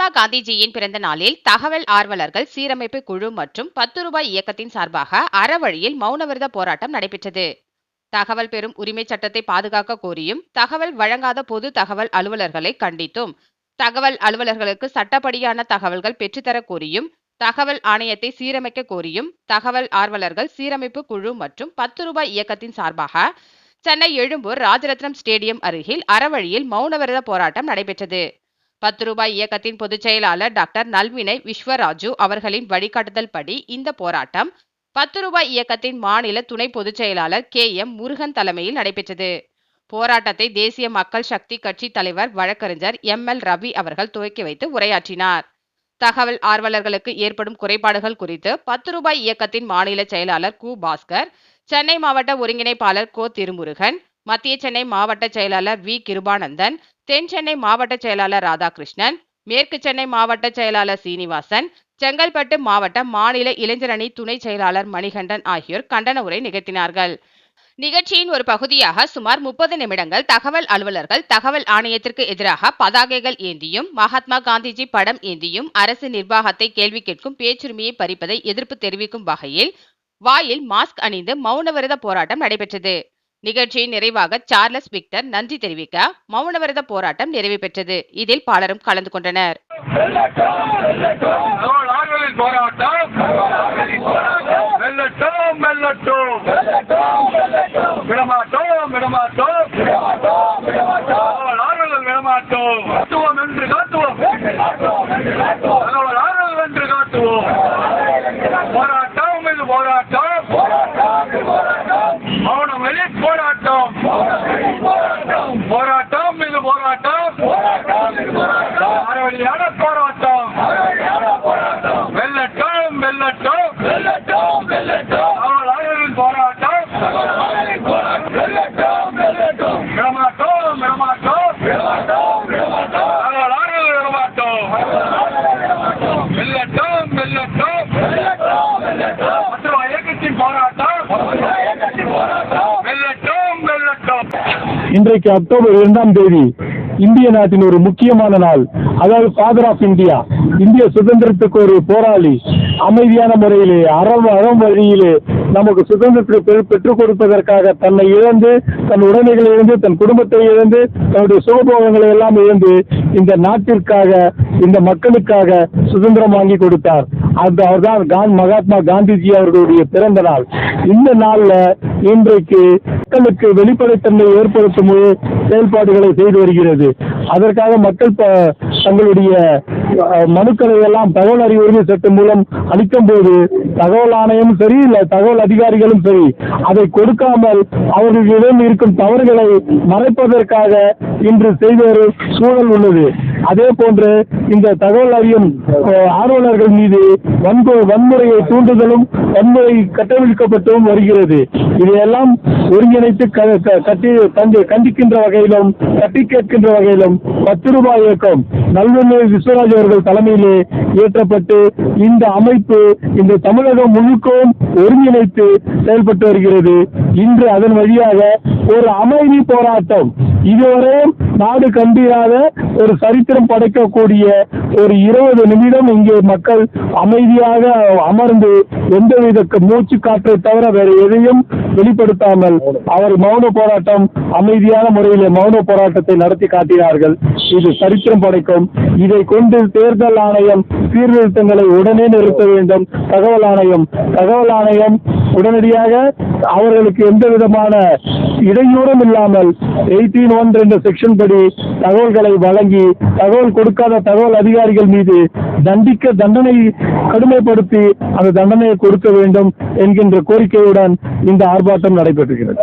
மகாத்மா காந்திஜியின் பிறந்த நாளில் தகவல் ஆர்வலர்கள் சீரமைப்பு குழு மற்றும் 10 ரூபாய் இயக்கத்தின் சார்பாக அறவழியில் மௌனவிரத போராட்டம் நடைபெற்றது. தகவல் பெறும் உரிமை சட்டத்தை பாதுகாக்க கோரியும், தகவல் வழங்காத பொது தகவல் அலுவலர்களை கண்டித்தும், தகவல் அலுவலர்களுக்கு சட்டப்படியான தகவல்கள் பெற்றுத்தர கோரியும், தகவல் ஆணையத்தை சீரமைக்க கோரியும் தகவல் ஆர்வலர்கள் சீரமைப்பு குழு மற்றும் 10 ரூபாய் இயக்கத்தின் சார்பாக சென்னை எழும்பூர் ராஜரத்னம் ஸ்டேடியம் அருகில் அறவழியில் மௌனவிரத போராட்டம் நடைபெற்றது. 10 ரூபாய் இயக்கத்தின் பொதுச் செயலாளர் டாக்டர் நல்வினை விஸ்வராஜு அவர்களின் வழிகாட்டுதல் படி இந்த போராட்டம் 10 ரூபாய் இயக்கத்தின் மாநில துணை பொதுச் செயலாளர் KM முருகன் தலைமையில் நடைபெற்றது. போராட்டத்தை தேசிய மக்கள் சக்தி கட்சி தலைவர் வழக்கறிஞர் ML ரவி அவர்கள் துவக்கி வைத்து உரையாற்றினார். தகவல் ஆர்வலர்களுக்கு ஏற்படும் குறைபாடுகள் குறித்து 10 ரூபாய் இயக்கத்தின் மாநில செயலாளர் கு பாஸ்கர், சென்னை மாவட்ட ஒருங்கிணைப்பாளர் கோ திருமுருகன், மத்திய சென்னை மாவட்ட செயலாளர் V கிருபானந்தன், தென் சென்னை மாவட்ட செயலாளர் ராதாகிருஷ்ணன், மேற்கு சென்னை மாவட்ட செயலாளர் சீனிவாசன், செங்கல்பட்டு மாவட்ட மாநில இளைஞரணி துணை செயலாளர் மணிகண்டன் ஆகியோர் கண்டன உரை நிகழ்த்தினார்கள். நிகழ்ச்சியின் ஒரு பகுதியாக சுமார் 30 நிமிடங்கள் தகவல் அலுவலர்கள் தகவல் ஆணையத்திற்கு எதிராக பதாகைகள் ஏந்தியும், மகாத்மா காந்திஜி படம் ஏந்தியும் அரசு நிர்வாகத்தை கேள்வி கேட்கும் பேச்சுரிமையை பறிப்பதை எதிர்ப்பு தெரிவிக்கும் வகையில் வாயில் மாஸ்க் அணிந்து மௌனவிரத போராட்டம் நடைபெற்றது. நிகழ்ச்சியின் நிறைவாக சார்லஸ் விக்டர் நன்றி தெரிவிக்க மௌனவிரத போராட்டம் நிறைவு பெற்றது. இதில் பலரும் கலந்து கொண்டனர். போராட்டம் இது போராட்டம், அறவழியான போராட்டம், வெல்லட்டும் வெல்லட்டும் அவர்கள் போராட்டம், விடமாட்டோம் அவர்கள் விடமாட்டோம், வெல்லட்டும் மற்ற இயக்கத்தின் போராட்டம், வெல்லட்டும். இன்றைக்கு அக்டோபர் 2ஆம் தேதி இந்திய நாட்டின் ஒரு முக்கியமான நாள். அதாவது ஃபாதர் ஆஃப் இந்தியா, இந்திய சுதந்திரத்துக்கு ஒரு போராளி, அமைதியான முறையிலே அறம் வழியிலே நமக்கு சுதந்திரத்தை பெற்றுக் கொடுப்பதற்காக தன்னை இழந்து, தன் உடைமைகளை இழந்து, தன் குடும்பத்தை இழந்து, தன்னுடைய சுகபோகங்களை எல்லாம் இழந்து இந்த நாட்டிற்காக, இந்த மக்களுக்காக சுதந்திரம் வாங்கி கொடுத்தார். அவர்தான் மகாத்மா காந்திஜி அவர்களுடைய பிறந்த நாள். இந்த நாள்ல இன்றைக்கு மக்களுக்கு வெளிப்படைத்தன்மை ஏற்படுத்தும் செயல்பாடுகளை செய்து வருகிறது. அதற்காக மக்கள் தங்களுடைய மனுக்களை எல்லாம் தகவல் அறிவு உரிமை சட்டம் மூலம் அளிக்கும் போது தகவல் ஆணையமும் சரி, இல்ல தகவல் அதிகாரிகளும் சரி, அதை கொடுக்காமல் அவர்களிடம் இருக்கும் தவறுகளை மறைப்பதற்காக இன்று செய்த ஒரு சூழல் உள்ளது. அதே போன்று இந்த தகவல் அறியும் ஆர்வலர்கள் மீது வன்முறையை தூண்டுதலும் வன்முறை கட்டவிழ்க்கப்பட்டும் வருகிறது. இதையெல்லாம் ஒருங்கிணைத்து கண்டிக்கின்ற வகையிலும் தட்டி கேட்கின்ற வகையிலும் 10 ரூபாய் இயக்கம் நல்வினை விஸ்வராஜ் அவர்கள் தலைமையிலே இயற்றப்பட்டு இந்த அமைப்பு இந்த தமிழகம் முழுக்கவும் ஒருங்கிணைத்து செயல்பட்டு வருகிறது. இன்று அதன் வழியாக ஒரு அமைதி போராட்டம், இதுவரை நாடு கண்டிராத ஒரு சரித்திரம் படைக்கக்கூடிய ஒரு 20 நிமிடம் இங்கே மக்கள் அமைதியாக அமர்ந்து எந்தவித மூச்சு காற்றை தவிர வேறு எதையும் வெளிப்படுத்தாமல் அவர் மௌன போராட்டம், அமைதியான முறையில் மௌன போராட்டத்தை நடத்தி காட்டினார்கள். இது சரித்திரம் படைக்கும். இதை கொண்டு தேர்தல் ஆணையம் சீர்திருத்தங்களை உடனே நிறுத்த வேண்டும். தகவல் ஆணையம் உடனடியாக அவர்களுக்கு எந்த விதமான இடையூறும் இல்லாமல் 18(1) என்ற செக்ஷன் படி தகவல்களை வழங்கி, தகவல் கொடுக்காத தகவல் அதிகாரிகள் மீது தண்டனை கடுமைப்படுத்தி அந்த தண்டனையை கொடுக்க வேண்டும் என்கின்ற கோரிக்கையுடன் இந்த ஆர்ப்பாட்டம் நடைபெறுகிறது.